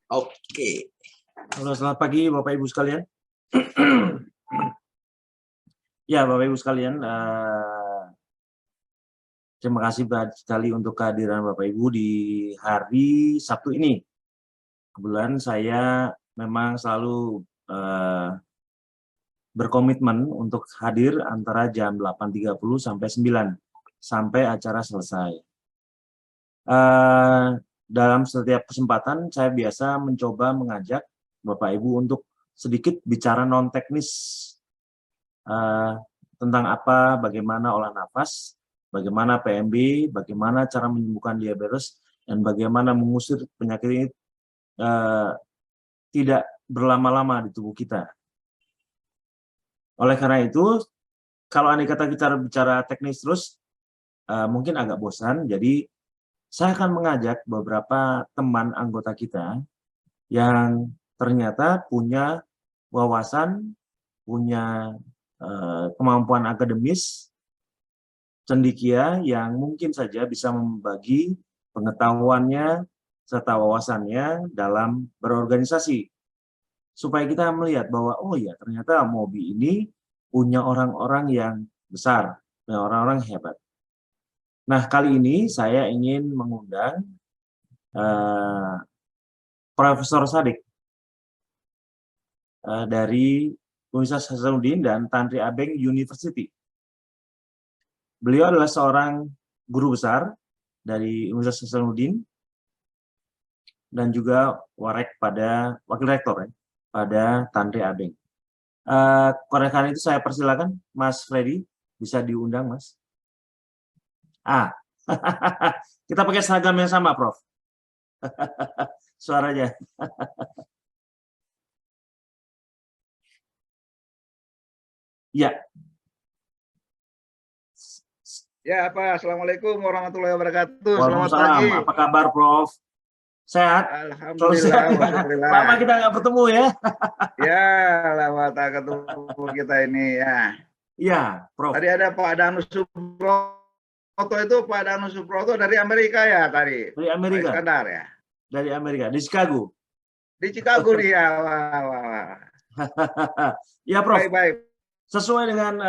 Oke. Halo, selamat pagi Bapak Ibu sekalian. Ya, Bapak Ibu sekalian, terima kasih banyak sekali untuk kehadiran Bapak Ibu di hari Sabtu ini. Kebetulan saya memang selalu berkomitmen untuk hadir antara jam 8.30 sampai 9, sampai acara selesai. Dalam setiap kesempatan, saya biasa mencoba mengajak Bapak Ibu untuk sedikit bicara non-teknis tentang apa, bagaimana olah nafas, bagaimana PMB, bagaimana cara menyembuhkan diabetes, dan bagaimana mengusir penyakit ini tidak berlama-lama di tubuh kita. Oleh karena itu, kalau andai kata kita bicara teknis terus, mungkin agak bosan, jadi saya akan mengajak beberapa teman anggota kita yang ternyata punya wawasan, punya kemampuan akademis, cendekia yang mungkin saja bisa membagi pengetahuannya serta wawasannya dalam berorganisasi. Supaya kita melihat bahwa, oh ya ternyata MOBI ini punya orang-orang yang besar, punya orang-orang hebat. Nah, kali ini saya ingin mengundang Profesor Sadik dari Universitas Hasanuddin dan Tantri Abeng University. Beliau adalah seorang guru besar dari Universitas Hasanuddin dan juga wakil rektor pada Tantri Abeng. Karena itu saya persilakan Mas Freddy, bisa diundang Mas. Kita pakai seragam yang sama, Prof. Suaranya. Ya. Ya, Pak. Assalamualaikum warahmatullahi wabarakatuh. Selamat Waalaikumsalam. pagi. Apa kabar, Prof? Sehat? Alhamdulillah. Alhamdulillah. Lama kita nggak bertemu ya? Ya, lama tak ketemu kita ini ya. Iya, Prof. Tadi ada Pak Danus Subroto itu, Pak Danus Subroto dari Amerika ya tadi. Dari Amerika. Pak Iskandar ya. Dari Amerika, di Chicago. Di Chicago dia. Wah. Ya, Prof. Baik. Sesuai dengan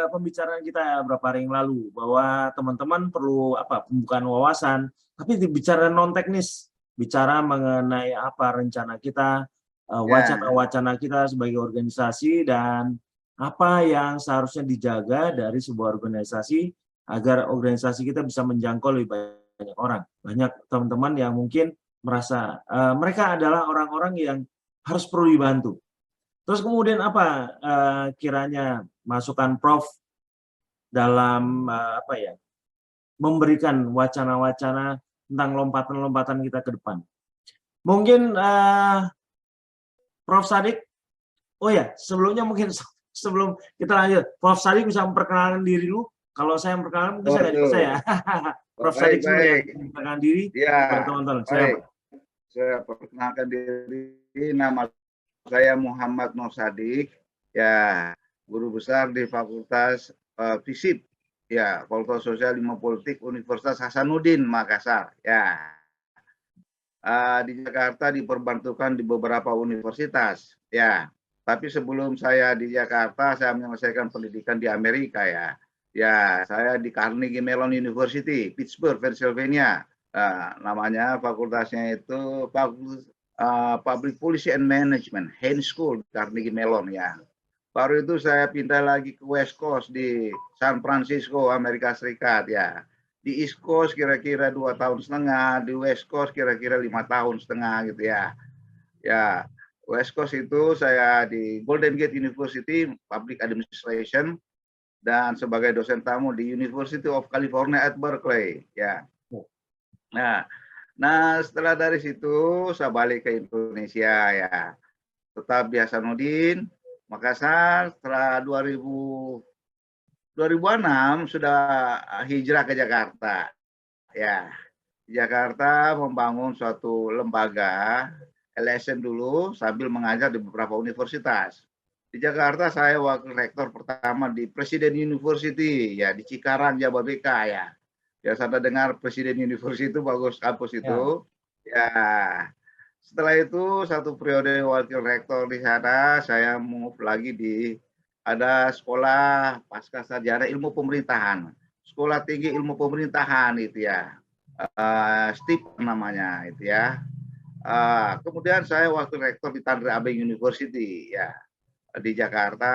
pembicaraan kita beberapa hari yang lalu, bahwa teman-teman perlu pembukaan wawasan, tapi bicara non-teknis, bicara mengenai apa rencana kita, wacana-wacana kita sebagai organisasi, dan apa yang seharusnya dijaga dari sebuah organisasi agar organisasi kita bisa menjangkau lebih banyak orang. Banyak teman-teman yang mungkin merasa mereka adalah orang-orang yang harus perlu dibantu. Terus kemudian apa kiranya masukan Prof dalam memberikan wacana-wacana tentang lompatan-lompatan kita ke depan. Mungkin Prof Sadik, oh ya sebelumnya mungkin sebelum kita lanjut, Prof Sadik bisa memperkenalkan diri dulu. Kalau saya memperkenalkan mungkin saya nggak bisa ya. Prof Sadik memperkenalkan diri kepada teman-teman. Saya perkenalkan diri, nama saya Muhammad Nur Sadik, ya guru besar di Fakultas FISIP, ya Fakultas Sosial Ilmu Politik Universitas Hasanuddin Makassar, ya. Di Jakarta diperbantukan di beberapa universitas, ya. Tapi sebelum saya di Jakarta, saya menyelesaikan pendidikan di Amerika, ya. Ya, saya di Carnegie Mellon University, Pittsburgh, Pennsylvania. Namanya fakultasnya itu Public Policy and Management, Haines School, Carnegie Mellon, ya. Baru itu saya pindah lagi ke West Coast di San Francisco, Amerika Serikat, ya. Di East Coast kira-kira 2,5 tahun, di West Coast kira-kira 5,5 tahun gitu ya. Ya, West Coast itu saya di Golden Gate University, Public Administration, dan sebagai dosen tamu di University of California at Berkeley, ya. Nah, setelah dari situ saya balik ke Indonesia, ya. Tetap di Hasanuddin Makassar. Setelah 2006 sudah hijrah ke Jakarta, ya. Di Jakarta membangun suatu lembaga LSM dulu sambil mengajar di beberapa universitas. Di Jakarta saya wakil rektor pertama di Presiden University, ya, di Cikarang, Jababeka, ya. Ya, saya dengar Presiden University itu bagus kampus itu. Ya, setelah itu satu periode wakil rektor di sana, saya move lagi di ada sekolah pasca sarjana ilmu pemerintahan, sekolah tinggi ilmu pemerintahan itu ya, STIP namanya itu ya. Kemudian saya wakil rektor di Tanri Abeng University ya di Jakarta,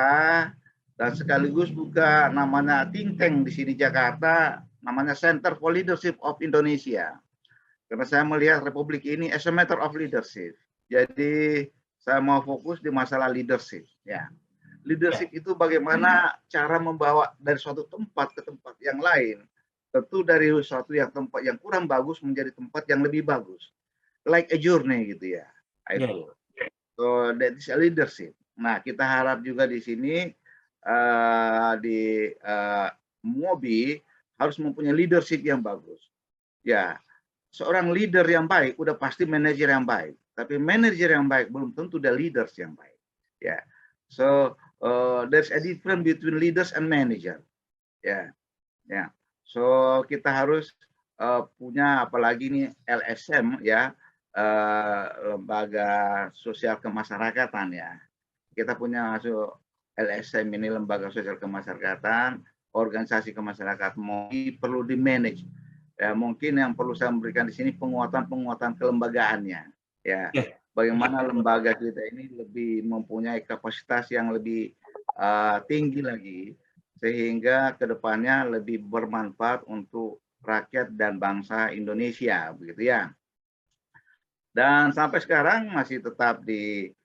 dan sekaligus buka namanya think tank di sini Jakarta, namanya Center for Leadership of Indonesia. Karena saya melihat Republik ini as a matter of leadership. Jadi saya mau fokus di masalah leadership. Ya, leadership itu bagaimana cara membawa dari suatu tempat ke tempat yang lain. Tentu dari suatu yang tempat yang kurang bagus menjadi tempat yang lebih bagus. Like a journey gitu ya. Itu. So that is a leadership. Nah, kita harap juga di sini di MOBI harus mempunyai leadership yang bagus. Ya, seorang leader yang baik udah pasti manajer yang baik, tapi manajer yang baik belum tentu the leaders yang baik. Ya, so there's a difference between leaders and manager. Ya, ya. So kita harus punya apalagi ini LSM ya, lembaga sosial kemasyarakatan ya. Kita punya LSM ini lembaga sosial kemasyarakatan, organisasi kemasyarakatan perlu di manage. Ya, mungkin yang perlu saya berikan di sini penguatan kelembagaannya. Ya, bagaimana lembaga kita ini lebih mempunyai kapasitas yang lebih tinggi lagi, sehingga kedepannya lebih bermanfaat untuk rakyat dan bangsa Indonesia, begitu ya. Dan sampai sekarang masih tetap di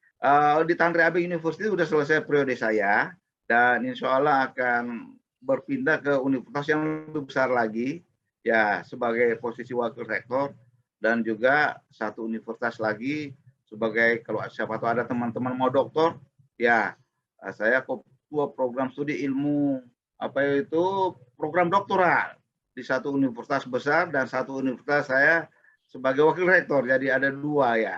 Tanri Abeng University sudah selesai periode saya, dan insya Allah akan berpindah ke universitas yang lebih besar lagi, ya sebagai posisi wakil rektor, dan juga satu universitas lagi sebagai kalau siapa tahu ada teman-teman mau doktor, ya saya ketua program studi ilmu program doktoral di satu universitas besar dan satu universitas saya sebagai wakil rektor, jadi ada dua ya,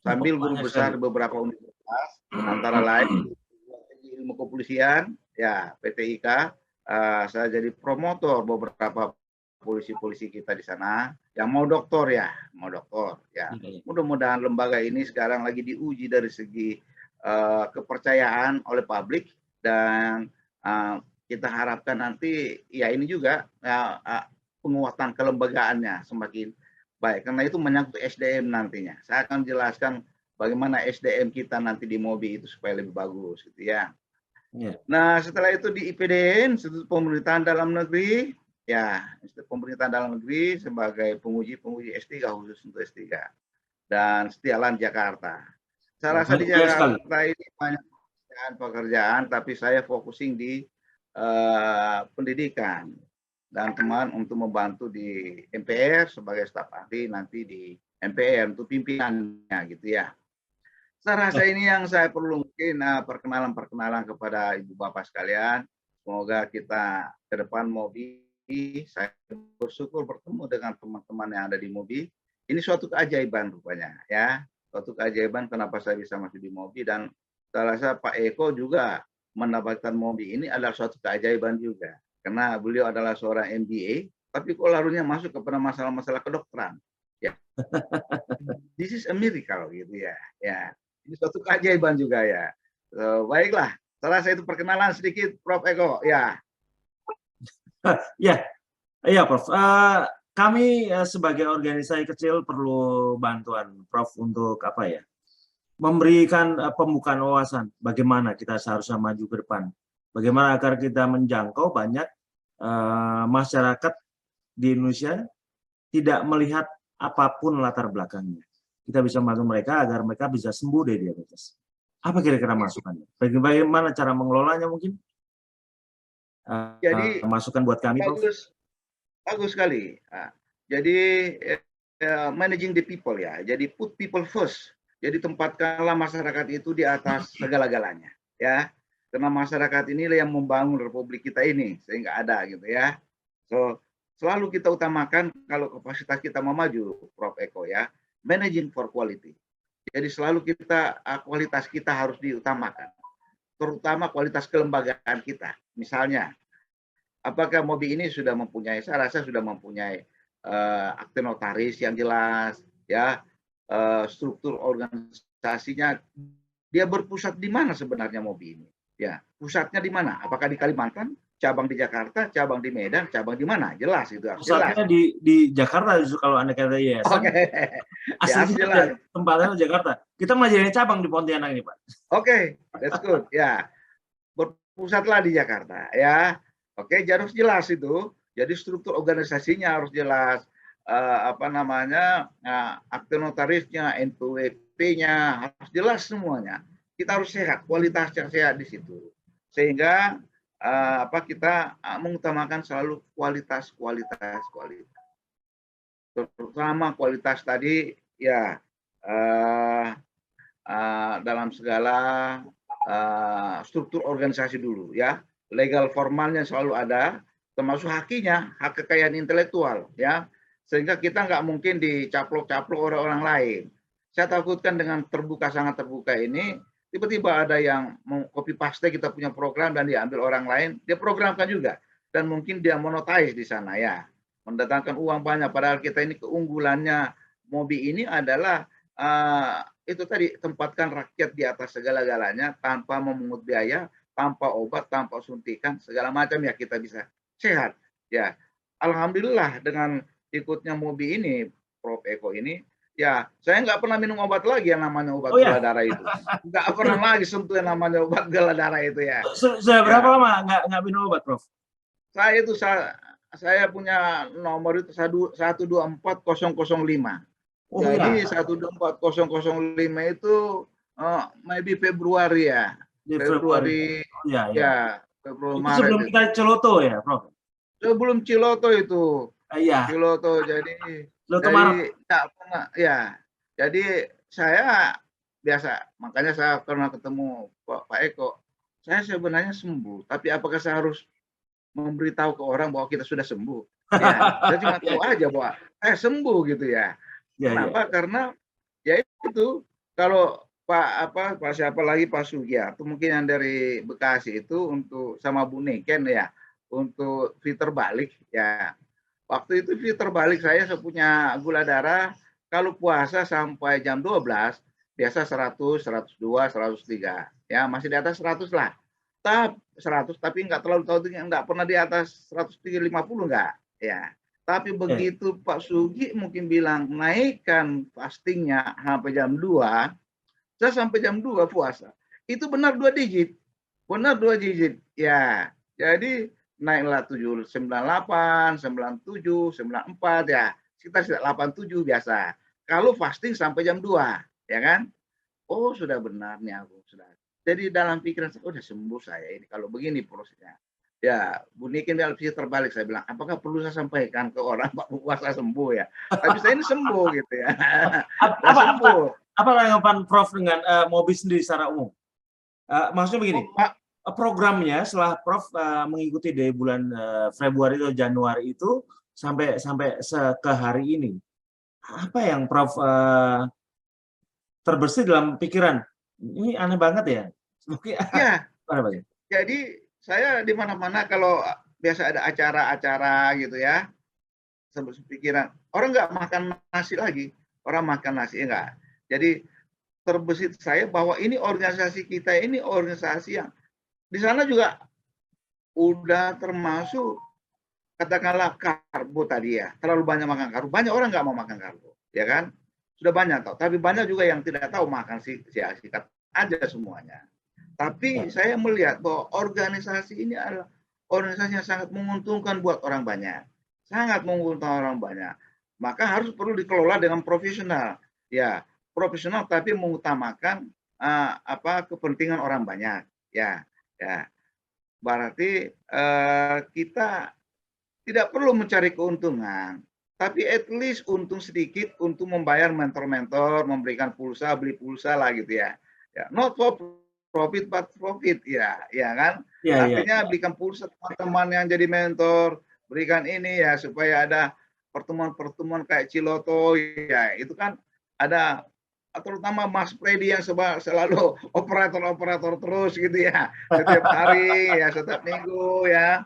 sambil guru besar di beberapa universitas, antara lain ilmu kepolisian, ya PTIK, saya jadi promotor beberapa polisi-polisi kita di sana yang mau doktor ya, Mudah-mudahan lembaga ini sekarang lagi diuji dari segi kepercayaan oleh publik, dan kita harapkan nanti ya ini juga penguatan kelembagaannya semakin baik, karena itu menyangkut SDM nantinya. Saya akan jelaskan bagaimana SDM kita nanti di MOBI itu supaya lebih bagus gitu ya. Nah, setelah itu di IPDN, Institut Pemerintahan Dalam Negeri, ya, Institut Pemerintahan Dalam Negeri sebagai penguji S3 khusus untuk S3. Dan Setialan Jakarta. Saya rasa di Jakarta ini banyak pekerjaan, tapi saya focusing di pendidikan dan teman untuk membantu di MPR sebagai staf ahli nanti di MPR untuk pimpinannya gitu ya. Saya rasa ini yang saya perlu mungkin perkenalan kepada Ibu Bapak sekalian. Semoga kita ke depan MOBI, saya bersyukur bertemu dengan teman-teman yang ada di MOBI. Ini suatu keajaiban rupanya ya, suatu keajaiban kenapa saya bisa masuk di MOBI, dan saya rasa Pak Eko juga mendapatkan MOBI ini adalah suatu keajaiban juga. Karena beliau adalah seorang MBA, tapi kok lalunya masuk kepada masalah-masalah kedokteran. Ya, this is a miracle gitu ya. Ya, ini suatu keajaiban juga ya. Baiklah, setelah saya itu perkenalan sedikit, Prof. Eko. Ya. Ya, Prof. Kami sebagai organisasi kecil perlu bantuan Prof untuk apa ya? Memberikan pembukaan wawasan bagaimana kita seharusnya maju ke depan. Bagaimana agar kita menjangkau banyak masyarakat di Indonesia tidak melihat apapun latar belakangnya. Kita bisa membantu mereka agar mereka bisa sembuh dari diabetes. Apa kira-kira masukannya? Bagaimana cara mengelolanya mungkin? Jadi masukan buat kami, bagus, Prof. Bagus sekali. Jadi managing the people ya. Jadi put people first. Jadi tempatkanlah masyarakat itu di atas segala-galanya ya. Karena masyarakat inilah yang membangun republik kita ini sehingga ada gitu ya. So selalu kita utamakan kalau kapasitas kita mau maju, Prof. Eko ya, managing for quality. Jadi selalu kita kualitas kita harus diutamakan, terutama kualitas kelembagaan kita. Misalnya, apakah MOBI ini sudah mempunyai, saya rasa sudah mempunyai akte notaris yang jelas, ya, struktur organisasinya, dia berpusat di mana sebenarnya MOBI ini? Ya, pusatnya di mana? Apakah di Kalimantan, cabang di Jakarta, cabang di Medan, cabang di mana? Jelas itu, harus jelas. Pusatnya di Jakarta justru kalau Anda kata yayasan, Oke, ya harus aslinya jelas. tempatnya di Jakarta. Kita malah jadi cabang di Pontianak ini, Pak. Oke, that's good. Ya, berpusatlah di Jakarta, ya. Oke, harus jelas itu. Jadi struktur organisasinya harus jelas. Apa namanya, akte notarisnya, NPWP-nya harus jelas semuanya. Kita harus sehat, kualitasnya sehat di situ. Sehingga kita mengutamakan selalu kualitas. Terutama kualitas tadi ya dalam segala struktur organisasi dulu ya. Legal formalnya selalu ada, termasuk hakinya, hak kekayaan intelektual ya. Sehingga kita nggak mungkin dicaplok-caplok orang lain. Saya takutkan dengan sangat terbuka ini, tiba-tiba ada yang mau copy paste kita punya program dan diambil orang lain, dia programkan juga. Dan mungkin dia monetize di sana ya. Mendatangkan uang banyak, padahal kita ini keunggulannya MOBI ini adalah itu tadi, tempatkan rakyat di atas segala-galanya tanpa memungut biaya, tanpa obat, tanpa suntikan, segala macam ya kita bisa sehat. Ya, alhamdulillah dengan ikutnya MOBI ini, Prof. Eko ini, ya saya nggak pernah minum obat lagi yang namanya obat gula darah itu. Nggak pernah lagi sentuh yang namanya obat gula darah itu ya. Sudah berapa lama nggak minum obat, Prof? Saya punya nomor itu 124005. Oh, jadi ya. 124005 itu maybe Februari ya. Februari ya. Februari Itu Maret. sebelum kita Ciloto ya, Prof? Sebelum Ciloto itu. Iya. Ciloto jadi nggak pernah ya. Jadi saya biasa, makanya saya pernah ketemu Pak Eko. Saya sebenarnya sembuh, tapi apakah saya harus memberitahu ke orang bahwa kita sudah sembuh? Ya, saya cuma tahu aja bahwa saya sembuh gitu ya. Kenapa? Karena ya itu, kalau Pak siapa lagi, Pak Sugiarto mungkin yang dari Bekasi itu, untuk sama Bu Niken ya, untuk filter balik ya. Waktu itu filter balik saya punya gula darah, kalau puasa sampai jam 12 biasa 100, 102, 103 ya, masih di atas 100 lah. 100 tapi nggak terlalu tahu, nggak pernah di atas 150 nggak ya. Tapi begitu Pak Sugi mungkin bilang naikkan fastingnya sampai jam 2, saya sampai jam 2 puasa. Itu benar 2 digit. Benar 2 digit. Ya, jadi naiklah 98, 97, 94 ya. Sekitar 87 biasa. Kalau fasting sampai jam 2, ya kan? Oh, sudah benar nih aku, sudah. Jadi dalam pikiran saya, udah sembuh saya ini kalau begini prosesnya. Ya, Bu Niken dalam sisi terbalik, saya bilang, apakah perlu saya sampaikan ke orang Pak puasa sembuh ya? Tapi saya ini sembuh gitu ya. Apa tanggapan Prof dengan MOBI sendiri secara umum? Maksudnya begini, programnya setelah Prof mengikuti dari bulan Februari atau Januari itu sampai ke hari ini, apa yang Prof terbersih dalam pikiran? Ini aneh banget ya. Ya, jadi saya di mana-mana kalau biasa ada acara-acara gitu ya, sampai pikiran orang nggak makan nasi lagi, orang makan nasi enggak. Jadi terbesit saya bahwa ini organisasi kita ini organisasi yang di sana juga udah termasuk katakanlah karbo tadi ya, terlalu banyak makan karbo, banyak orang nggak mau makan karbo, ya kan? Sudah banyak tahu, tapi banyak juga yang tidak tahu makan sikat aja semuanya. Tapi saya melihat bahwa organisasi ini adalah organisasi yang sangat menguntungkan buat orang banyak. Sangat menguntungkan orang banyak. Maka harus perlu dikelola dengan profesional. Ya, profesional tapi mengutamakan kepentingan orang banyak. Ya. Berarti kita tidak perlu mencari keuntungan, tapi at least untung sedikit untuk membayar mentor-mentor, memberikan pulsa, beli pulsa lah gitu ya. Not for profit but profit ya kan. Artinya berikan pulsa teman-teman yang jadi mentor, berikan ini ya supaya ada pertemuan-pertemuan kayak Ciloto ya, itu kan ada, terutama Mas Freddy yang selalu operator terus gitu ya, setiap hari ya, setiap minggu ya,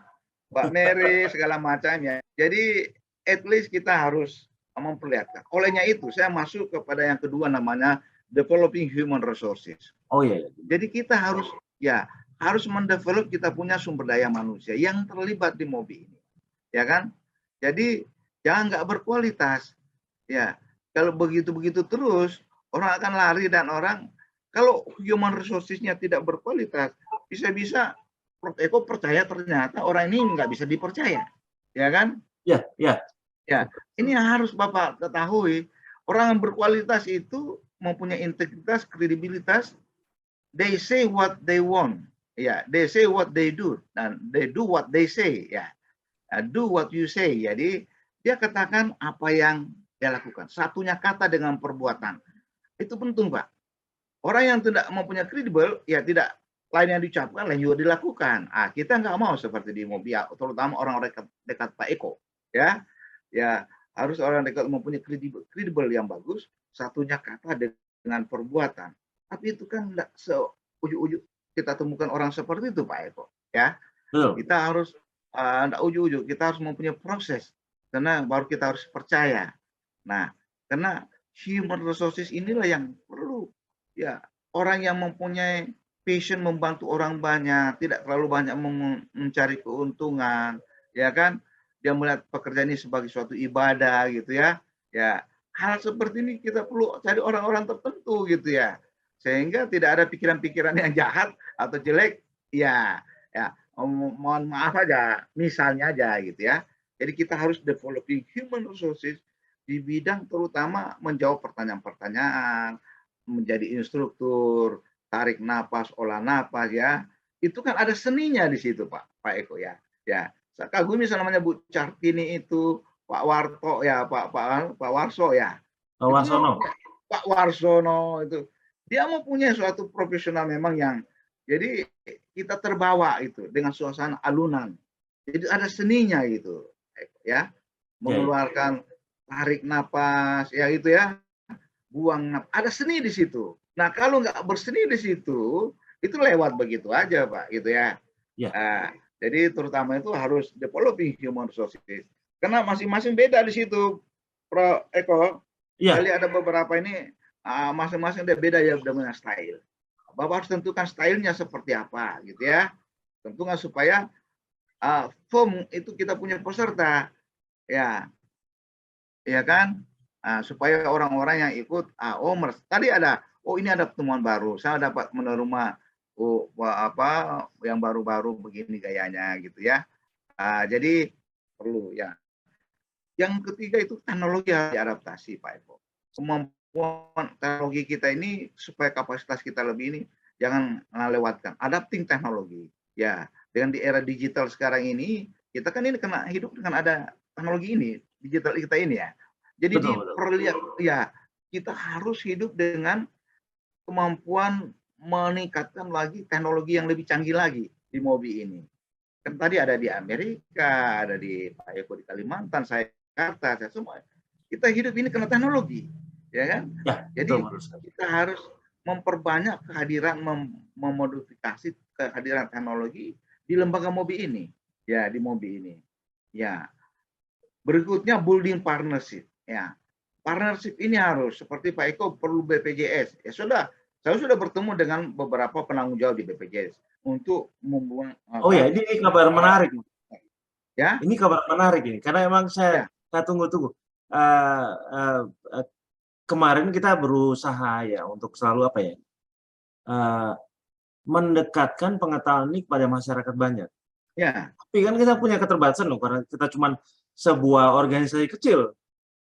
Mbak Mary segala macam ya. Jadi at least kita harus memperlihatkan. Olehnya itu saya masuk kepada yang kedua namanya developing human resources. Oh iya. Jadi kita harus mendevelop kita punya sumber daya manusia yang terlibat di Mobi ini, ya kan? Jadi jangan nggak berkualitas, ya. Kalau begitu terus orang akan lari dan orang kalau human resources-nya tidak berkualitas, bisa-bisa Prof. Eko percaya ternyata orang ini nggak bisa dipercaya, ya kan? Ya. Ya, ini harus Bapak ketahui. Orang yang berkualitas itu mempunyai integritas, kredibilitas. They say what they want, ya. They say what they do, dan they do what they say, ya. Do what you say. Jadi dia katakan apa yang dia lakukan. Satunya kata dengan perbuatan. Itu penting, Pak. Orang yang tidak mempunyai kredibel, ya tidak lain yang diucapkan, lain juga dilakukan. Kita nggak mau seperti di Mobi, terutama orang-orang dekat Pak Eko, ya. Ya, harus orang dekat mempunyai kredibel yang bagus, satunya kata dengan perbuatan. Tapi itu kan enggak seujuk-ujuk kita temukan orang seperti itu, Pak Eko, ya. Betul. Kita harus enggak ujuk-ujuk, kita harus mempunyai proses karena baru kita harus percaya. Nah, karena human resources inilah yang perlu, ya, orang yang mempunyai passion membantu orang banyak, tidak terlalu banyak mencari keuntungan, ya kan? Dia melihat pekerjaan ini sebagai suatu ibadah gitu ya. Ya, hal seperti ini kita perlu cari orang-orang tertentu gitu ya. Sehingga tidak ada pikiran-pikiran yang jahat atau jelek. Ya, mohon maaf aja, misalnya aja gitu ya. Jadi kita harus developing human resources di bidang terutama menjawab pertanyaan-pertanyaan, menjadi instruktur, tarik napas, olah napas ya. Itu kan ada seninya di situ Pak Eko ya. Ya, saya kagumi namanya Bu Cartini itu, Pak Warto ya, Pak Warso ya. Pak Warsono. Pak Warsono itu dia mempunyai suatu profesional memang yang jadi kita terbawa itu dengan suasana alunan. Jadi ada seninya gitu, ya. Mengeluarkan tarik napas, ya itu ya. Buang napas. Ada seni di situ. Nah, kalau nggak berseni di situ, itu lewat begitu aja, Pak, gitu ya. Jadi terutama itu harus developing human resources. Karena masing-masing beda di situ, Prof. Eko. Kali ada beberapa ini masing-masing beda ya dengan style. Bapak harus tentukan stylenya seperti apa, gitu ya. Tentukan supaya form itu kita punya peserta, ya kan, supaya orang-orang yang ikut, tadi ada, ini ada pertemuan baru, saya dapat menerima yang baru-baru begini gayanya, gitu ya. Jadi perlu ya. Yang ketiga itu teknologi harus diadaptasi, Pak Eko. Kemampuan teknologi kita ini supaya kapasitas kita lebih ini jangan lewatkan. Adapting teknologi, ya. Dengan di era digital sekarang ini, kita kan ini kena hidup dengan ada teknologi ini, digital kita ini ya. Jadi diperlihat, ya, kita harus hidup dengan kemampuan meningkatkan lagi teknologi yang lebih canggih lagi di Mobi ini. Kan tadi ada di Amerika, ada di Pak Eko di Kalimantan, saya Jakarta, saya semua. Kita hidup ini kena teknologi, ya kan? Ya, jadi kita harus memperbanyak kehadiran, memodifikasi kehadiran teknologi di lembaga Mobi ini, ya di Mobi ini. Ya, berikutnya building partnership, ya. Partnership ini harus seperti Pak Eko perlu BPJS. Ya sudah, saya sudah bertemu dengan beberapa penanggung jawab di BPJS untuk membuat. Oh ya, ini kabar menarik. Ya. Ini kabar menarik ini, karena emang saya tunggu-tunggu. Kemarin kita berusaha ya untuk selalu apa ya, mendekatkan pengetahuan ini kepada masyarakat banyak. Ya. Tapi kan kita punya keterbatasan loh, karena kita cuma sebuah organisasi kecil.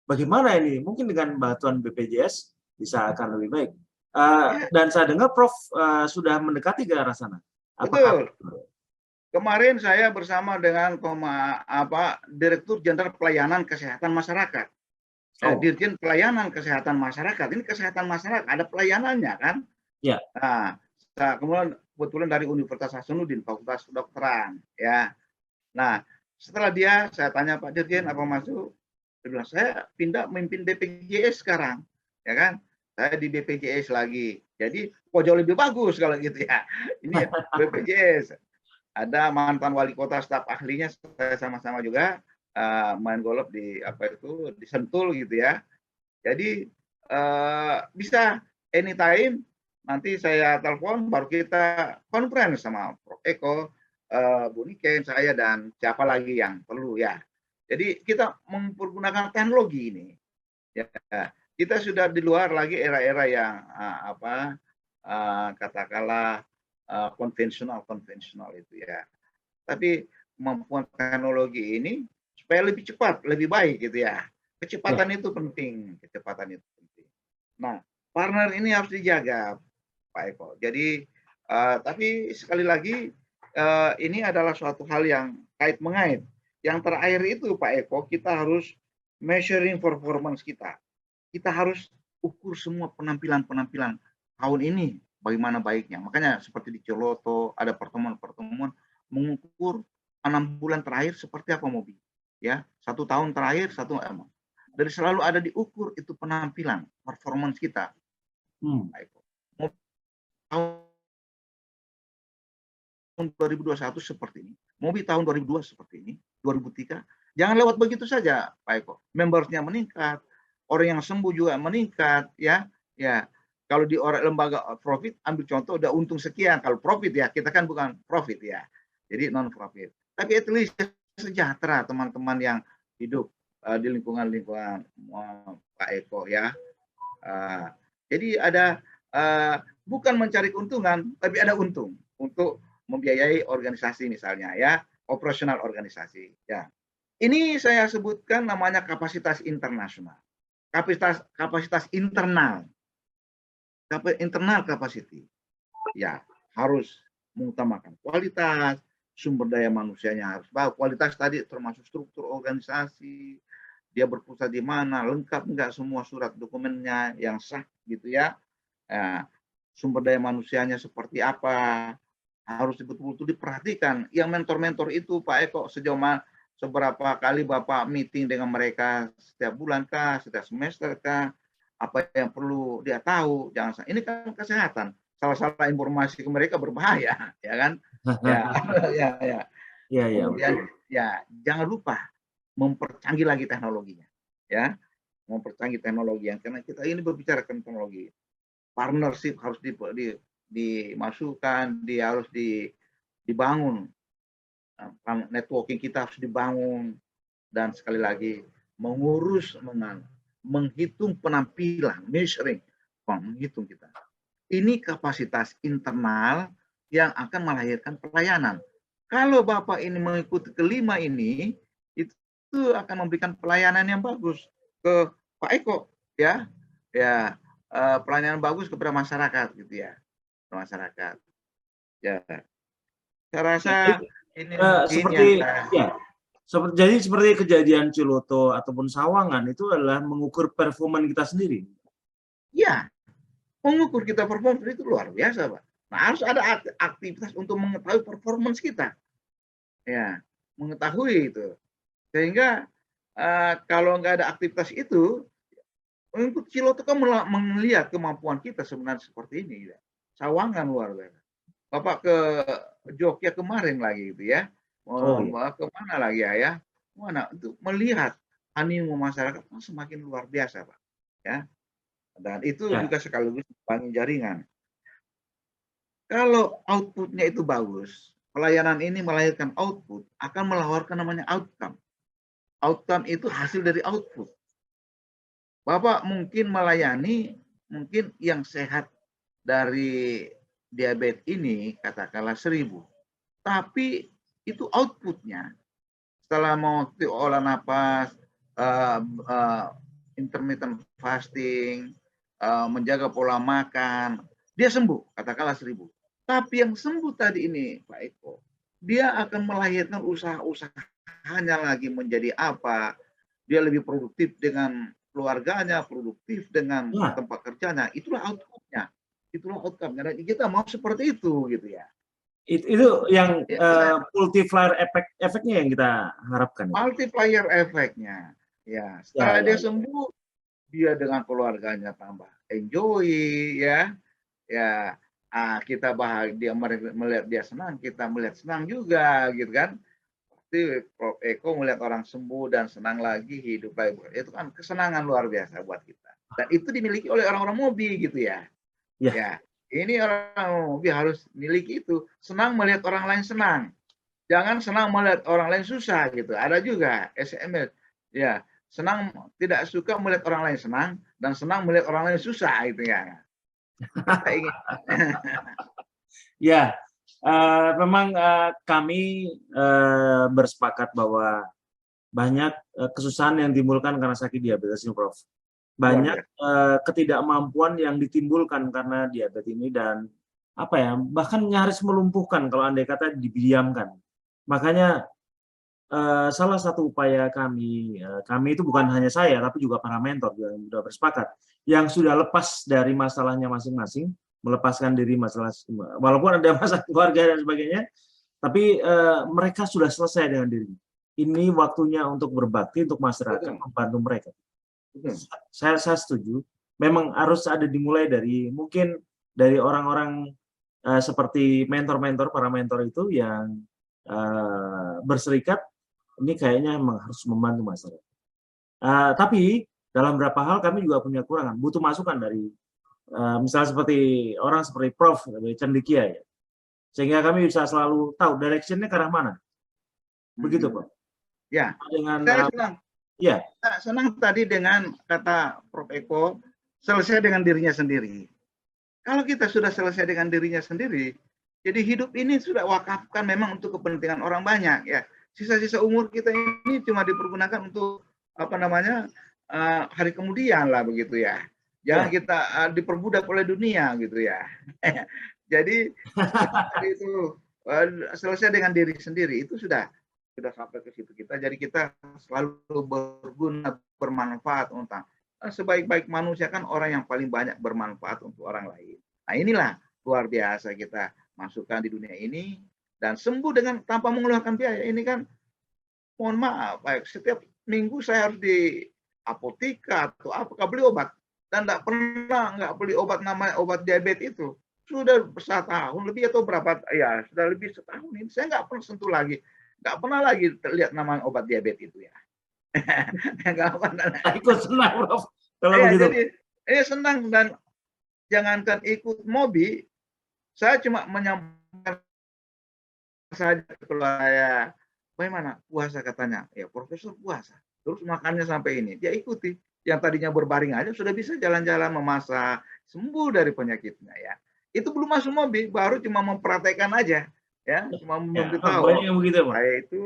Bagaimana ini? Mungkin dengan bantuan BPJS bisa akan lebih baik. Dan saya dengar Prof sudah mendekati ke arah sana. Betul. Kemarin saya bersama dengan Direktur Jenderal Pelayanan Kesehatan Masyarakat. Dirjen Pelayanan Kesehatan Masyarakat. Ini kesehatan masyarakat, ada pelayanannya kan? Ya. Nah, kemudian kebetulan dari Universitas Hasanuddin, Fakultas Kedokteran, ya. Nah, setelah saya tanya Pak Dirjen apa masuk? Dia bilang, saya pindah memimpin BPJS sekarang, ya kan? Saya di BPJS lagi. Jadi, jauh lebih bagus kalau gitu ya. Ini BPJS. Ada mantan wali kota, staf ahlinya, saya sama-sama juga. main golf di apa itu di Sentul gitu ya. Jadi bisa anytime nanti saya telepon baru kita conference sama Prof. Eko, Bu Niken, saya dan siapa lagi yang perlu ya. Jadi kita mempergunakan teknologi ini. Ya, kita sudah di luar lagi era-era yang katakanlah konvensional itu ya. Tapi kemampuan teknologi ini supaya lebih cepat, lebih baik gitu ya. Ya. Kecepatan itu penting, kecepatan itu penting. Nah, partner ini harus dijaga, Pak Eko. Jadi, tapi sekali lagi ini adalah suatu hal yang kait mengait. Yang terakhir itu, Pak Eko, kita harus measuring performance kita. Kita harus ukur semua penampilan-penampilan tahun ini bagaimana baiknya. Makanya seperti di Ciloto ada pertemuan-pertemuan mengukur 6 bulan terakhir seperti apa mobil. Ya, 1 tahun terakhir dari selalu ada diukur itu penampilan performance kita. Tahun 2021 seperti ini, mobil tahun 2002 seperti ini, 2003, jangan lewat begitu saja, Pak Eko. Membersnya meningkat, orang yang sembuh juga meningkat, ya. Kalau di lembaga profit, ambil contoh udah untung sekian. Kalau profit ya, kita kan bukan profit ya, jadi non profit. Tapi at least sejahtera teman-teman yang hidup di lingkungan-lingkungan Pak Eko ya. Jadi ada bukan mencari keuntungan, tapi ada untung untuk membiayai organisasi misalnya ya, operasional organisasi ya. Ini saya sebutkan namanya kapasitas internasional. Kapasitas internal. Internal capacity. Ya, harus mengutamakan kualitas, sumber daya manusianya harus bagus. Kualitas tadi termasuk struktur organisasi, dia berpusat di mana, lengkap enggak semua surat dokumennya yang sah gitu ya. Sumber daya manusianya seperti apa, harus betul-betul diperhatikan. Yang mentor-mentor itu Pak Eko sejauh mana, seberapa kali Bapak meeting dengan mereka, setiap bulan kah, setiap semester kah, apa yang perlu dia tahu, jangan ini kan kesehatan. Salah-salah informasi ke mereka berbahaya, ya kan? Ya, Ya, kemudian ya jangan lupa mempercanggih lagi teknologinya, ya, mempercanggih teknologi yang karena kita ini berbicara teknologi, partnership harus dimasukkan, dia harus dibangun, networking kita harus dibangun, dan sekali lagi mengurus menghitung penampilan, measuring, menghitung kita. Ini kapasitas internal yang akan melahirkan pelayanan. Kalau Bapak ini mengikuti kelima ini, itu akan memberikan pelayanan yang bagus ke Pak Eko, ya, pelayanan bagus kepada masyarakat, gitu ya, masyarakat. Ya, saya rasa ini mungkin yang jadi seperti kejadian Ciloto ataupun Sawangan itu adalah mengukur performa kita sendiri. Ya, mengukur kita performa itu luar biasa, Pak. Nah, harus ada aktivitas untuk mengetahui performance kita. Ya, mengetahui itu. Sehingga kalau nggak ada aktivitas itu, untuk Ciloto kan melihat kemampuan kita sebenarnya seperti ini. Ya. Sawangan luar biasa. Bapak ke Jogja kemarin lagi gitu ya. Kemana lagi ya? Mana untuk melihat animo masyarakat semakin luar biasa, Pak. Ya. Dan itu juga sekaligus membangun jaringan. Kalau outputnya itu bagus, pelayanan ini melahirkan output, akan melahirkan namanya outcome. Outcome itu hasil dari output. Bapak mungkin melayani, mungkin yang sehat dari diabetes ini katakanlah 1000. Tapi itu outputnya setelah mau olah napas, intermittent fasting, menjaga pola makan, dia sembuh, katakanlah 1000. Tapi yang sembuh tadi ini, Pak Eko, dia akan melahirkan usaha-usahanya lagi menjadi apa, dia lebih produktif dengan keluarganya, produktif dengan tempat kerjanya, itulah outputnya, itulah outcome-nya. Dan kita mau seperti itu, gitu ya. Itu yang multiplier efeknya yang kita harapkan. Multiplier efeknya, ya. Setelah dia sembuh, dia dengan keluarganya tambah enjoy, ya. Kita bahagia, melihat dia senang, kita melihat senang juga, gitu kan. pasti Prof. Eko melihat orang sembuh dan senang lagi, hidup lagi, itu kan kesenangan luar biasa buat kita. Dan itu dimiliki oleh orang-orang Mobi gitu ya. Ya. Ya, ini orang Mobi harus miliki itu, senang melihat orang lain senang. Jangan senang melihat orang lain susah gitu. Ada juga SMS. Ya, senang tidak suka melihat orang lain senang dan senang melihat orang lain susah gitu ya. Kita ingin Ya, memang kami bersepakat bahwa banyak kesusahan yang ditimbulkan karena sakit diabetes ini, Prof. luar Banyak biasa. ketidakmampuan yang ditimbulkan karena diabetes ini dan apa ya, bahkan nyaris melumpuhkan kalau andai kata didiamkan. Makanya salah satu upaya kami itu bukan hanya saya tapi juga para mentor yang sudah bersepakat, yang sudah lepas dari masalahnya masing-masing, melepaskan diri masalah walaupun ada masalah keluarga dan sebagainya, tapi mereka sudah selesai dengan dirinya. Ini waktunya untuk berbakti untuk masyarakat, Betul, membantu mereka. betul. Saya setuju. Memang harus ada dimulai dari mungkin dari orang-orang seperti mentor-mentor, para mentor itu yang berserikat. Ini kayaknya memang harus membantu masyarakat. Tapi dalam beberapa hal kami juga punya kekurangan, butuh masukan dari misalnya seperti orang seperti Prof. Cendekia ya. Sehingga kami bisa selalu tahu direction-nya ke arah mana. Begitu, Prof. Ya, Dengan saya senang. ya. Saya senang tadi dengan kata Prof. Eko, selesai dengan dirinya sendiri. Kalau kita sudah selesai dengan dirinya sendiri, jadi hidup ini sudah wakafkan memang untuk kepentingan orang banyak ya. Sisa-sisa umur kita ini cuma dipergunakan untuk apa namanya hari kemudian lah begitu ya. Jangan Ya. kita diperbudak oleh dunia gitu ya. Jadi tadi itu selesai dengan diri sendiri itu sudah sampai ke situ kita. Jadi kita selalu berguna, bermanfaat untuk sebaik-baik manusia kan orang yang paling banyak bermanfaat untuk orang lain. Nah inilah luar biasa kita masukkan di dunia ini dan sembuh dengan tanpa mengeluarkan biaya. Ini kan mohon maaf, baik setiap minggu saya harus di apotika atau apakah beli obat dan nggak beli obat namanya obat diabetes itu sudah setahun lebih atau berapa ya sudah lebih setahun ini saya nggak pernah sentuh lagi, nggak pernah lagi lihat nama obat diabetes itu ya. Nggak pernah. Ikut senang, Prof. Kalau Ya begitu. jadi senang dan jangankan ikut Mobi, saya cuma menyampaikan saja keluar saya, bagaimana puasa katanya, ya Profesor puasa, terus makannya sampai ini, dia ikuti, yang tadinya berbaring aja sudah bisa jalan-jalan memasak, sembuh dari penyakitnya ya. Itu belum masuk Mobi, baru cuma mempraktekkan aja, ya, cuma Ya, memberitahu, banyak yang begitu, Pak. saya itu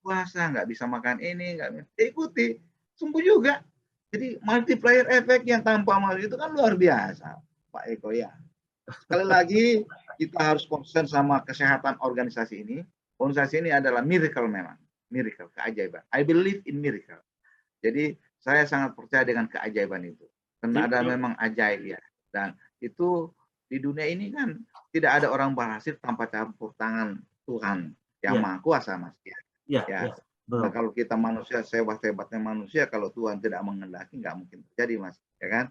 puasa nggak bisa makan ini, nggak ikuti, sembuh juga. Jadi multiplier efek yang tanpa mal itu kan luar biasa, Pak Eko ya. Sekali lagi kita harus konsen sama kesehatan organisasi ini. Organisasi ini adalah miracle memang, miracle, keajaiban. I believe in miracle. Jadi saya sangat percaya dengan keajaiban itu. Karena ada memang ajaib ya. Dan itu di dunia ini kan tidak ada orang berhasil tanpa campur tangan Tuhan yang Maha Kuasa, Mas. Ya. Nah, kalau kita manusia sehebat-hebatnya manusia, kalau Tuhan tidak mengendaki, nggak mungkin terjadi, Mas. Ya kan?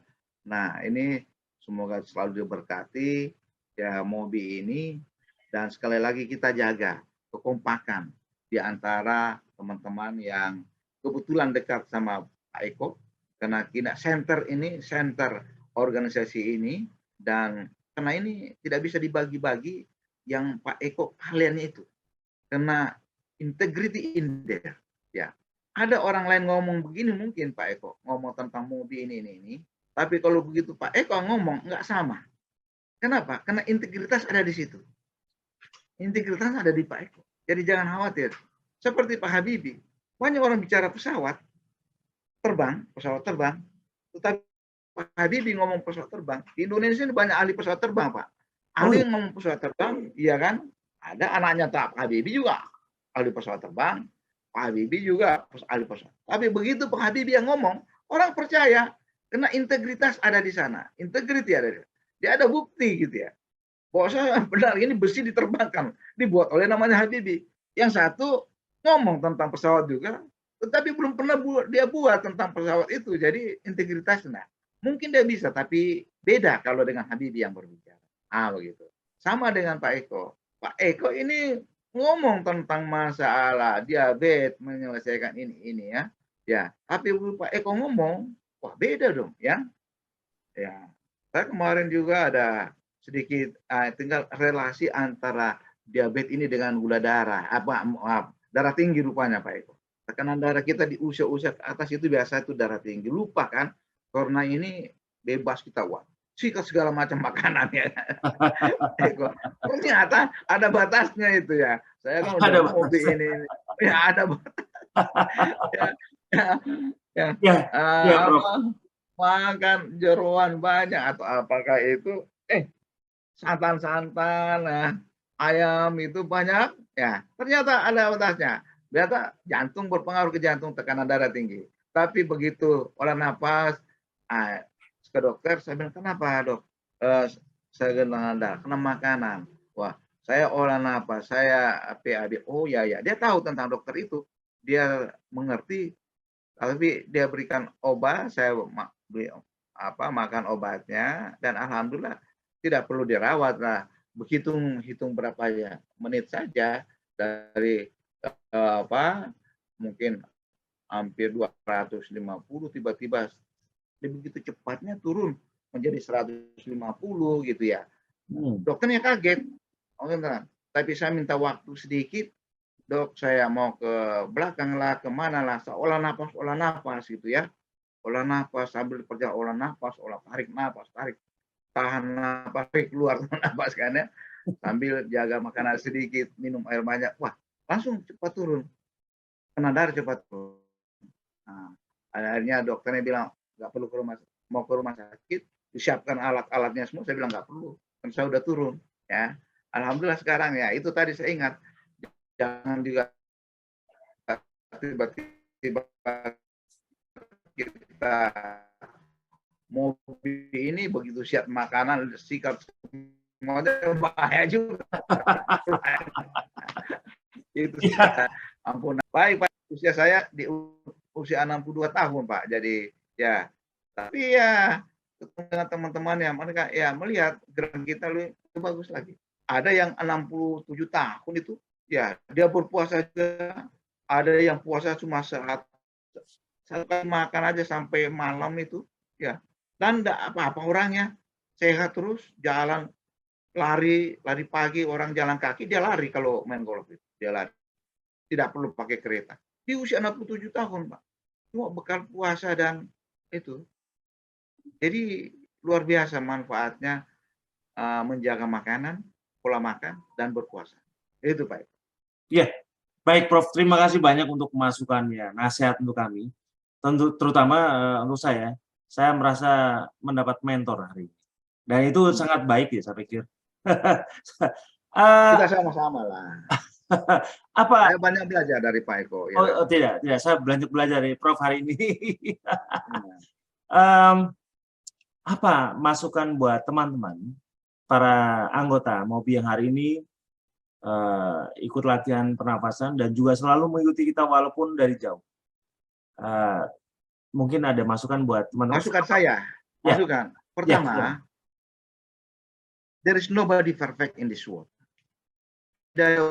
Nah, ini semoga selalu diberkati ya Mobi ini dan sekali lagi kita jaga kekompakan di antara teman-teman yang kebetulan dekat sama Pak Eko karena kita center organisasi ini dan karena ini tidak bisa dibagi-bagi yang Pak Eko kalian itu karena integrity in there ya. Ada orang lain ngomong begini mungkin Pak Eko ngomong tentang Mobi ini. Tapi kalau begitu Pak Eko ngomong nggak sama. Kenapa? Karena integritas ada di situ. Integritas ada di Pak Eko. Jadi jangan khawatir. Seperti Pak Habibie. Banyak orang bicara pesawat terbang. Tetapi Pak Habibie ngomong pesawat terbang. Di Indonesia ini banyak ahli pesawat terbang, Pak. Ahli yang ngomong pesawat terbang, iya kan? Ada anaknya Pak Habibie juga ahli pesawat terbang. Pak Habibie juga ahli pesawat. Tapi begitu Pak Habibie yang ngomong, orang percaya. Karena integritas ada di sana. Integriti ada di sana. Dia ada bukti gitu ya. Bahwa benar ini besi diterbangkan. Dibuat oleh namanya Habibie. Yang satu ngomong tentang pesawat juga. Tetapi belum pernah dia buat tentang pesawat itu. Jadi integritas. Nah, mungkin dia bisa. Tapi beda kalau dengan Habibie yang berbicara. Begitu. Sama dengan Pak Eko. Pak Eko ini ngomong tentang masalah diabetes, menyelesaikan ini ya. Ya, tapi Pak Eko ngomong, wah beda dong ya. Ya, saya kemarin juga ada sedikit tinggal relasi antara diabetes ini dengan gula darah, maaf, darah tinggi rupanya Pak Eko. Tekanan darah kita di usia-usia ke atas itu biasa itu darah tinggi. Lupa kan, karena ini bebas kita wah, sikat segala macam makanan ya. Eko. Ternyata ada batasnya itu ya. Saya kan udah Ada hobi batasnya. ini. Ya ada ya, ya, ya, Ya, ya Prof. apa makan jeroan banyak atau apakah itu santan-santan, nah, ayam itu banyak, ya ternyata ada batasnya. Ternyata jantung berpengaruh ke jantung, tekanan darah tinggi. Tapi begitu olah napas, ah, ke dokter, saya bilang, "Kenapa dok? Saya tekanan darah, kena makanan." Wah, saya olah napas, saya PAD. Oh ya ya, dia tahu tentang dokter itu. Dia mengerti, tapi dia berikan obat, saya beli makan obatnya dan alhamdulillah tidak perlu dirawat lah. Hitung berapa ya menit saja dari mungkin hampir 250 tiba-tiba begitu cepatnya turun menjadi 150 gitu ya. Dokternya kaget. Oh, beneran. Tapi saya minta waktu sedikit, dok saya mau ke belakang lah, kemana lah, olah napas gitu ya. Olah napas, sambil kerja olah napas, tarik napas, tahan napas, tarik keluar napas kan ya. Sambil jaga makanan sedikit, minum air banyak. Wah, langsung cepat turun. Kena darah cepat turun. Nah, akhirnya dokternya bilang, nggak perlu mau ke rumah sakit, disiapkan alat-alatnya semua. Saya bilang nggak perlu, kan saya udah turun. Ya, alhamdulillah sekarang ya itu tadi saya ingat, jangan juga tiba-tiba kita mobil ini begitu siap makanan sikat semuanya bahaya juga. Itu Ya, ampun. Baik Pak, usia saya di usia 62 tahun Pak. Jadi ya, tapi ya dengan teman-teman yang mereka ya melihat gerakan kita lebih bagus lagi. Ada yang 67 tahun itu ya dia berpuasa juga, ada yang puasa cuma satu kali makan aja sampai malam itu ya, dan enggak apa-apa orangnya, sehat terus, jalan, lari pagi, orang jalan kaki dia lari kalau main golf itu, dia lari. Tidak perlu pakai kereta. Di usia 67 tahun, Pak. Cuma bekal puasa dan itu. Jadi luar biasa manfaatnya menjaga makanan, pola makan, dan berpuasa. Itu, Pak. ya. Baik Prof, terima kasih banyak untuk masukannya, nasihat untuk kami. Tentu terutama untuk saya merasa mendapat mentor hari ini. Dan itu sangat baik ya saya pikir. Kita Eh, sama-sama lah. apa Saya banyak belajar dari Pak Eko. Ya oh, kan? oh, tidak, saya banyak belajar dari Prof hari ini. Ya. Apa masukan buat teman-teman, para anggota MOBI yang hari ini ikut latihan pernafasan dan juga selalu mengikuti kita walaupun dari jauh. Mungkin ada masukan buat teman-teman. Masukan saya, Ya, masukan. ya, silakan. Pertama, there is nobody perfect in this world. Tidak ada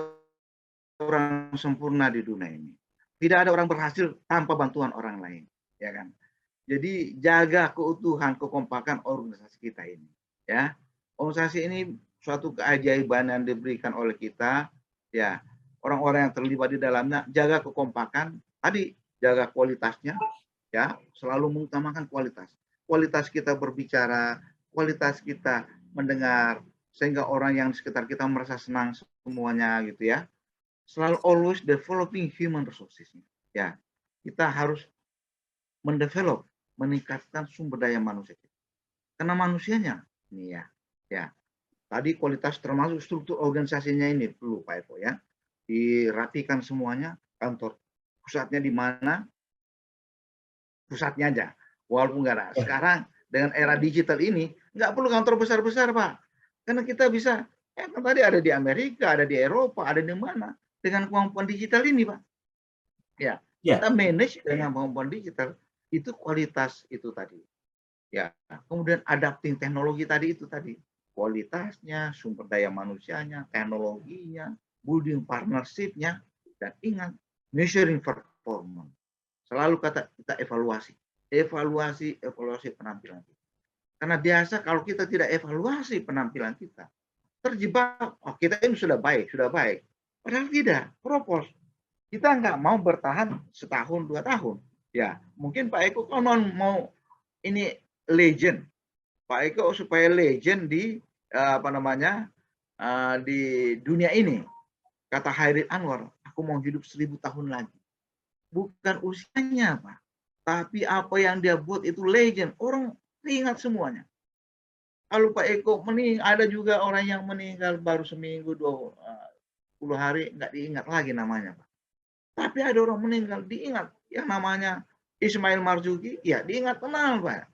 orang sempurna di dunia ini. Tidak ada orang berhasil tanpa bantuan orang lain, ya kan? Jadi jaga keutuhan, kekompakan organisasi kita ini, ya. Organisasi ini suatu keajaiban yang diberikan oleh kita, ya. Orang-orang yang terlibat di dalamnya jaga kekompakan, tadi jaga kualitasnya, ya. Selalu mengutamakan kualitas. Kualitas kita berbicara, kualitas kita mendengar, sehingga orang yang di sekitar kita merasa senang semuanya gitu ya. Selalu always developing human resources. Ya, kita harus mendevelop, meningkatkan sumber daya manusia kita. Karena manusianya ini ya, ya. Tadi kualitas termasuk struktur organisasinya ini perlu Pak Eko ya. Dirapikan semuanya, kantor pusatnya di mana, pusatnya aja. Walaupun nggak ada. Sekarang dengan era digital ini nggak perlu kantor besar-besar Pak. Karena kita bisa, kan tadi ada di Amerika, ada di Eropa, ada di mana. Dengan kemampuan digital ini Pak. Ya, Ya, kita manage dengan kemampuan digital. Itu kualitas itu tadi. Ya, kemudian adapting teknologi tadi itu tadi. Kualitasnya, sumber daya manusianya, teknologinya, building partnership-nya, dan ingat, measuring performance. Selalu kita evaluasi. Evaluasi penampilan kita. Karena biasa kalau kita tidak evaluasi penampilan kita, terjebak, oh kita ini sudah baik. Padahal tidak, propos. Kita nggak mau bertahan setahun, 2 tahun. Ya, mungkin Pak Eko konon mau ini legend. Pak Eko supaya legend di di dunia ini. Kata Hairil Anwar, aku mau hidup 1000 tahun lagi. Bukan usianya, Pak. Tapi apa yang dia buat itu legend. Orang ingat semuanya. Kalau Pak Eko meninggal, ada juga orang yang meninggal baru seminggu, 20 hari, nggak diingat lagi namanya, Pak. Tapi ada orang meninggal, diingat. Yang namanya Ismail Marzuki, ya diingat tenang, Pak.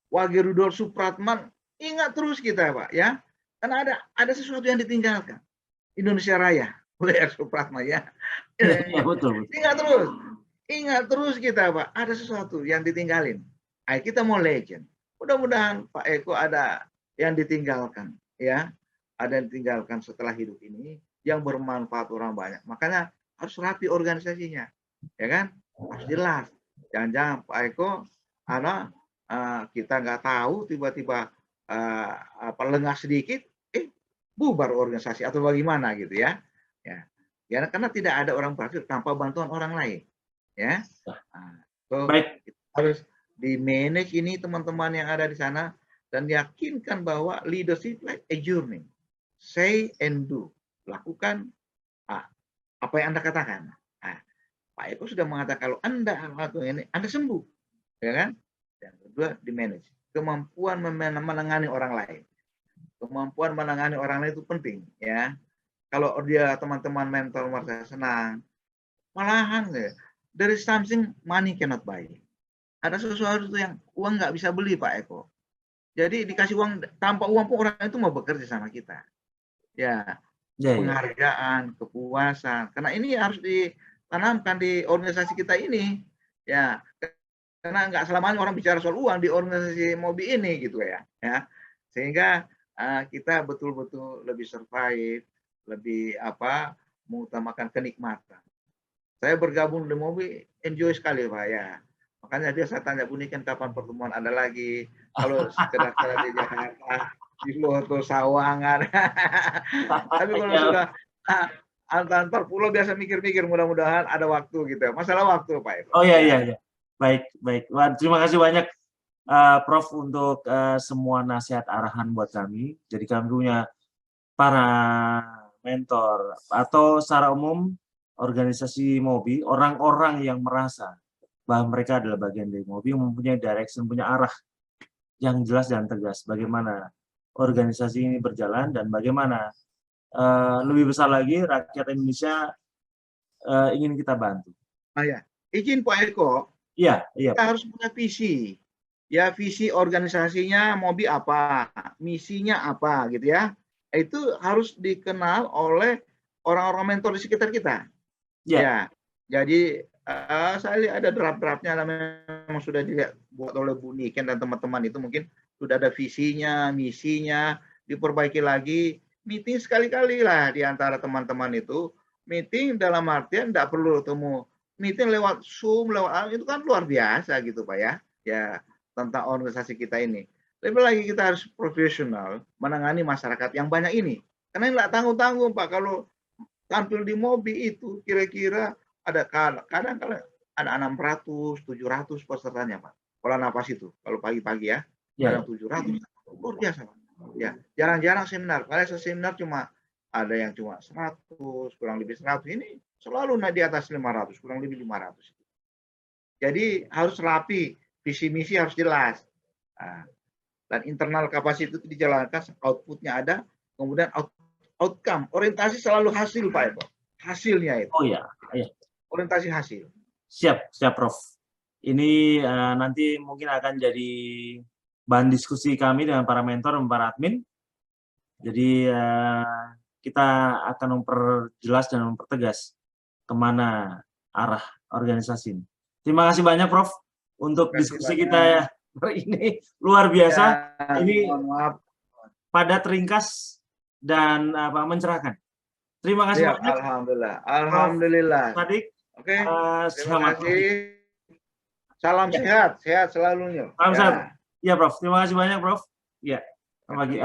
Wage Rudolf Supratman, ingat terus kita, Pak, ya. Karena ada sesuatu yang ditinggalkan. Indonesia Raya, oleh Supratman, ya. Ya, betul. Ingat terus kita, Pak. Ada sesuatu yang ditinggalin. Ayo kita mau legend. Mudah-mudahan Pak Eko ada yang ditinggalkan, ya. Ada yang ditinggalkan setelah hidup ini yang bermanfaat orang banyak. Makanya harus rapi organisasinya, ya kan? Harus jelas. Jangan-jangan Pak Eko, kita nggak tahu tiba-tiba lengah sedikit, bubar organisasi atau bagaimana gitu ya. Ya, karena tidak ada orang berhasil tanpa bantuan orang lain, ya. Baik. Harus di manage ini teman-teman yang ada di sana dan yakinkan bahwa leadership like a journey. Say and do. Lakukan apa yang Anda katakan. Pak Eko sudah mengatakan kalau Anda lakukan ini, Anda sembuh, ya kan? Yang kedua, di manage. Kemampuan menangani orang lain. Kemampuan menangani orang lain itu penting, ya. Kalau dia teman-teman mentor merasa senang, malahan there is something money cannot buy. Ada sesuatu yang uang nggak bisa beli, Pak Eko. Jadi dikasih uang, tanpa uang pun orang itu mau bekerja sama kita. Ya, penghargaan, kepuasan. Karena ini harus ditanamkan di organisasi kita ini. Ya, karena nggak selamanya orang bicara soal uang di organisasi Mobi ini gitu ya. Sehingga kita betul-betul lebih survive, lebih mengutamakan kenikmatan. Saya bergabung di Mobi, enjoy sekali, Pak, ya. Makanya dia saya tanya Buniken kapan pertemuan ada lagi. Kalau sekedar di Jakarta, di Loto, Sawangan. Tapi kalau sudah antar pulau biasa mikir-mikir, mudah-mudahan ada waktu gitu. Masalah waktu, Pak Eko. Oh iya. Baik. Wah, terima kasih banyak Prof untuk semua nasihat arahan buat kami. Jadi kami punya para mentor atau secara umum organisasi Mobi, orang-orang yang merasa bahwa mereka adalah bagian dari Mobi, mempunyai direction, punya arah yang jelas dan tegas bagaimana organisasi ini berjalan dan bagaimana lebih besar lagi rakyat Indonesia ingin kita bantu. Izin Pak Eko. Iya. Kita harus punya visi. Ya, visi organisasinya Mobi apa, misinya apa gitu ya. Itu harus dikenal oleh orang-orang mentor di sekitar kita. Ya. Jadi saya lihat ada draft-draftnya memang sudah dibuat oleh Buniken dan teman-teman itu mungkin sudah ada visinya, misinya, diperbaiki lagi. Meeting sekali-kali lah di antara teman-teman itu. Meeting dalam artian tidak perlu ketemu. Meeting lewat Zoom, itu kan luar biasa gitu Pak ya. Ya, tentang organisasi kita ini. Lebih lagi kita harus profesional menangani masyarakat yang banyak ini. Karena nggak tanggung-tanggung Pak, kalau tampil di Mobi itu kira-kira ada kadang ada 600, 700 pesertanya Pak. Pola nafas itu, kalau pagi-pagi ya, kadang 700, luar biasa Pak. Ya, jarang-jarang seminar. Kalau seminar cuma ada yang cuma 100, kurang lebih 100. Ini selalu naik di atas 500, kurang lebih 500. Jadi harus rapi, visi misi harus jelas. Dan internal kapasitas itu dijalankan, outputnya ada, kemudian outcome, orientasi selalu hasil Pak Eko. Hasilnya itu. Oh iya. Orientasi hasil. Siap Prof. Ini nanti mungkin akan jadi bahan diskusi kami dengan para mentor dan para admin. Jadi kita akan memperjelas dan mempertegas kemana arah organisasi ini. Terima kasih banyak Prof untuk diskusi kita hari ini, luar biasa. Ini padat, ringkas dan mencerahkan. Terima kasih Siap, banyak, alhamdulillah. Prof. Alhamdulillah. Sadik. Oke, terima Selamat pagi. kasih. Salam Ya. sehat, sehat selalu. Salam Ya. sehat. Ya, Prof. Terima kasih banyak, Prof. Ya, selamat pagi.